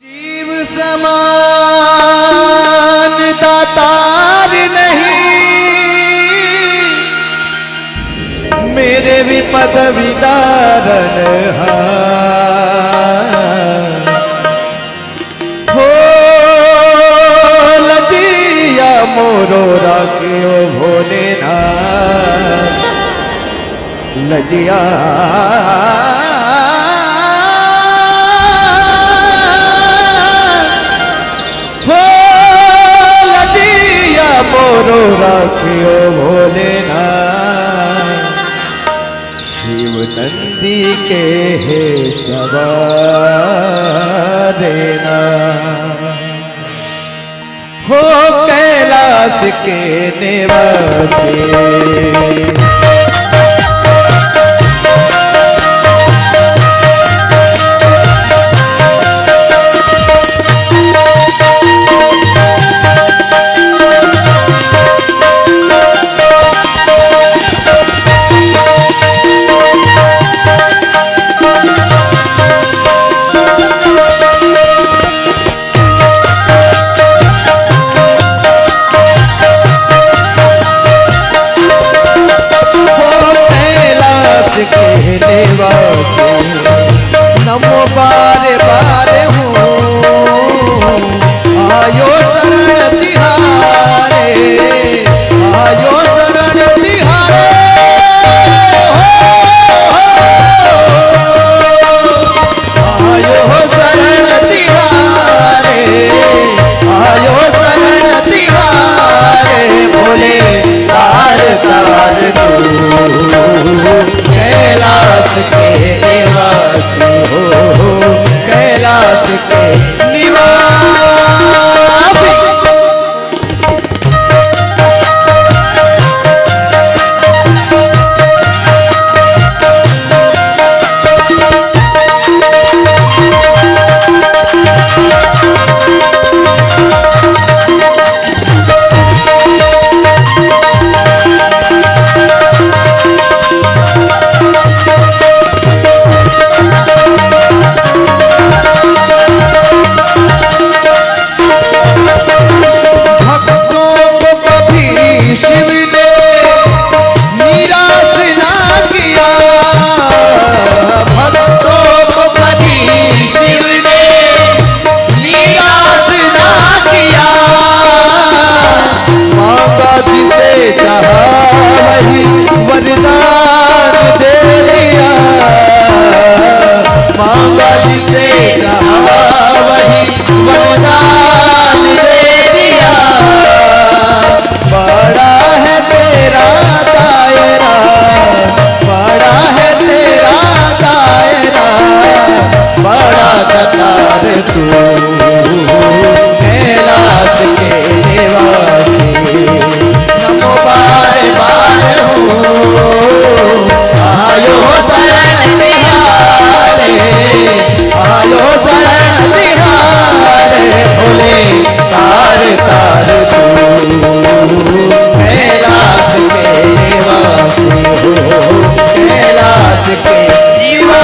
जीव समान दातार नहीं, मेरे भी पद विदारण हो लजिया मोरो राखियो भोलेनाथ लजिया मोरो राखियो भोलेनाथ शिव नंदी के है सवारेना हो कैलाश के निवासी नमो बारे बारे हूँ आयो शरण तिहारे आयो शरण तिहारे आयो शरण तिहारे आयो शरण तिहारे बोले तार तार तू कैलाश के निवासी हो कैलाश के निवासी कैलाश के निवासी नमो बारे बारे हूँ आयो शरण तिहारे आयो शरण तिहारे भोले तार तार तू कैलाश के निवासी हो कैलाश के निवासी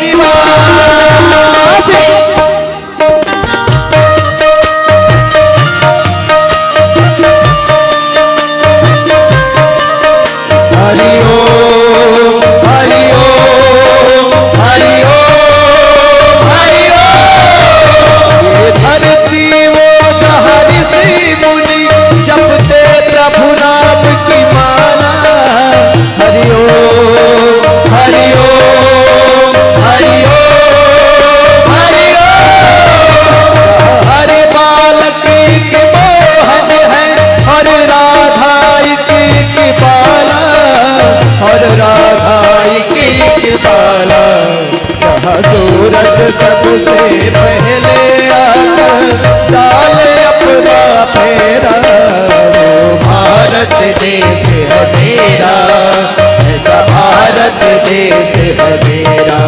निवासी। हरि ओम हरि ओम हरि ओम हरि ओम। ये धरती वो जहाँ ऋषि मुनि जपते प्रभु नाम की माला। हरि ओम हरि ओम हरि ओम हरि ओम। हरि बालक की मोहन है और राधा की बाला और राधा की बाला। जहाँ सूरज सबसे पहले आकर डाल अपना फेरा वो भारत देश है मेरा, ऐसा भारत देश है मेरा।